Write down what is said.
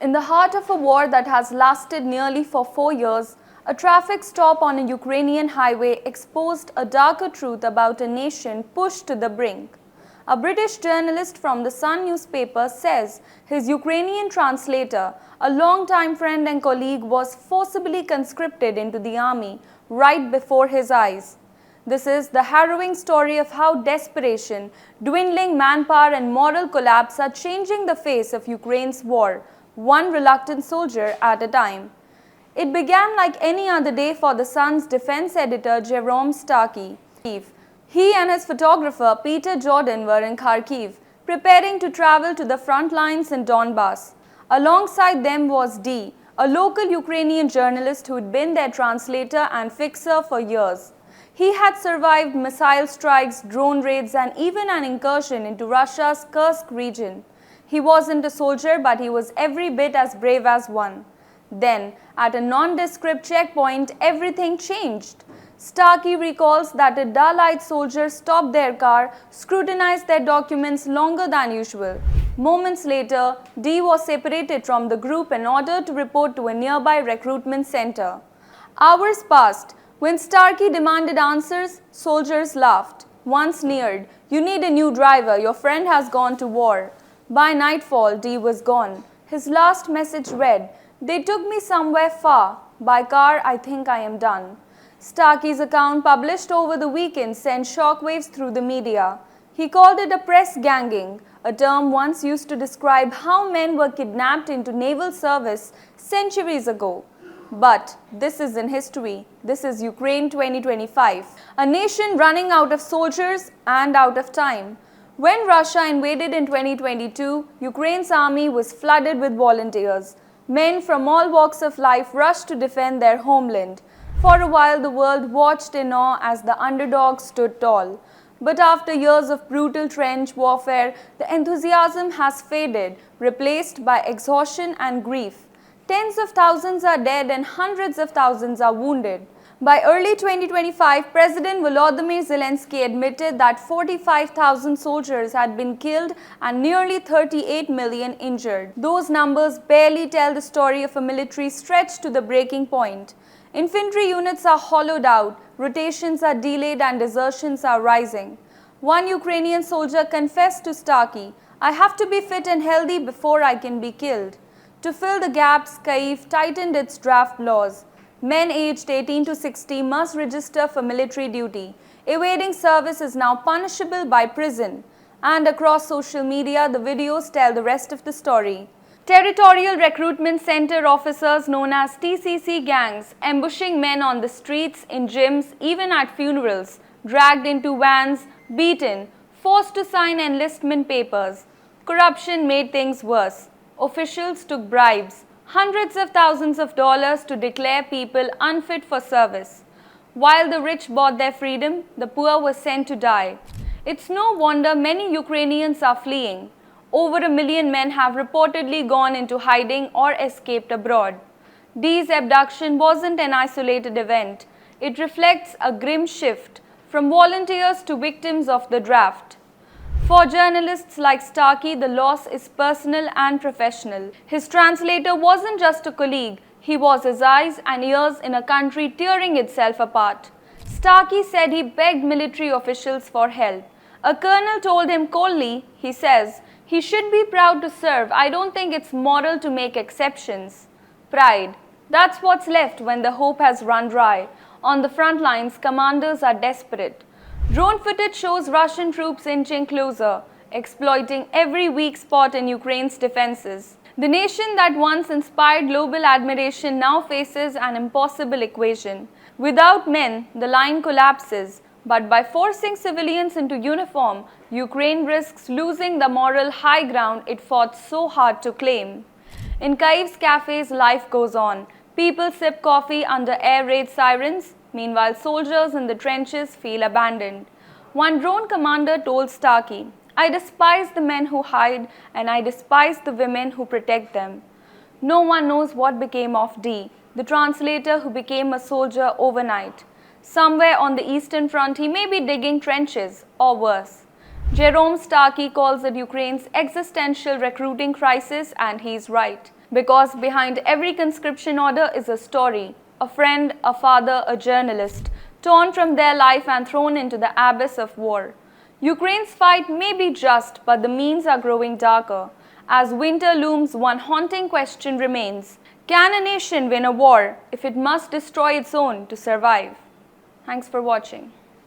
In the heart of a war that has lasted nearly for 4 years, a traffic stop on a Ukrainian highway exposed a darker truth about a nation pushed to the brink. A British journalist from the Sun newspaper says his Ukrainian translator, a longtime friend and colleague, was forcibly conscripted into the army right before his eyes. This is the harrowing story of how desperation, dwindling manpower and moral collapse are changing the face of Ukraine's war, one reluctant soldier at a time. It began like any other day for the Sun's defense editor Jerome Starkey. He and his photographer Peter Jordan were in Kharkiv, preparing to travel to the front lines in Donbass. Alongside them was D, a local Ukrainian journalist who had been their translator and fixer for years. He had survived missile strikes, drone raids, and even an incursion into Russia's Kursk region. He wasn't a soldier, but he was every bit as brave as one. Then, at a nondescript checkpoint, everything changed. Starkey recalls that a dull-eyed soldier stopped their car, scrutinized their documents longer than usual. Moments later, D was separated from the group and ordered to report to a nearby recruitment center. Hours passed. When Starkey demanded answers, soldiers laughed. One sneered, "You need a new driver, your friend has gone to war." By nightfall, D was gone. His last message read, "They took me somewhere far. By car, I think I am done." Starkey's account, published over the weekend, sent shockwaves through the media. He called it a press ganging, a term once used to describe how men were kidnapped into naval service centuries ago. But this is in history. This is Ukraine 2025, a nation running out of soldiers and out of time. When Russia invaded in 2022, Ukraine's army was flooded with volunteers. Men from all walks of life rushed to defend their homeland. For a while, the world watched in awe as the underdog stood tall. But after years of brutal trench warfare, the enthusiasm has faded, replaced by exhaustion and grief. Tens of thousands are dead and hundreds of thousands are wounded. By early 2025, President Volodymyr Zelensky admitted that 45,000 soldiers had been killed and nearly 38 million injured. Those numbers barely tell the story of a military stretched to the breaking point. Infantry units are hollowed out, rotations are delayed, and desertions are rising. One Ukrainian soldier confessed to Starkey, "I have to be fit and healthy before I can be killed." To fill the gaps, Kyiv tightened its draft laws. Men aged 18 to 60 must register for military duty. Evading service is now punishable by prison. And across social media, the videos tell the rest of the story. Territorial Recruitment Center officers known as TCC gangs ambushing men on the streets, in gyms, even at funerals, dragged into vans, beaten, forced to sign enlistment papers. Corruption made things worse. Officials took bribes, hundreds of thousands of dollars, to declare people unfit for service. While the rich bought their freedom, the poor were sent to die. It's no wonder many Ukrainians are fleeing. Over 1 million men have reportedly gone into hiding or escaped abroad. D's abduction wasn't an isolated event. It reflects a grim shift from volunteers to victims of the draft. For journalists like Starkey, the loss is personal and professional. His translator wasn't just a colleague, he was his eyes and ears in a country tearing itself apart. Starkey said he begged military officials for help. A colonel told him coldly, he says, he should be proud to serve. I don't think it's moral to make exceptions. Pride. That's what's left when the hope has run dry. On the front lines, commanders are desperate. Drone footage shows Russian troops inching closer, exploiting every weak spot in Ukraine's defenses. The nation that once inspired global admiration now faces an impossible equation. Without men, the line collapses. But by forcing civilians into uniform, Ukraine risks losing the moral high ground it fought so hard to claim. In Kyiv's cafes, life goes on. People sip coffee under air raid sirens. Meanwhile, soldiers in the trenches feel abandoned. One drone commander told Starkey, "I despise the men who hide and I despise the women who protect them." No one knows what became of D, the translator who became a soldier overnight. Somewhere on the Eastern Front, he may be digging trenches, or worse. Jerome Starkey calls it Ukraine's existential recruiting crisis, and he's right. Because behind every conscription order is a story, a friend, a father, a journalist, torn from their life and thrown into the abyss of war. Ukraine's fight may be just, but the means are growing darker. As winter looms, one haunting question remains. Can a nation win a war if it must destroy its own to survive? Thanks for watching.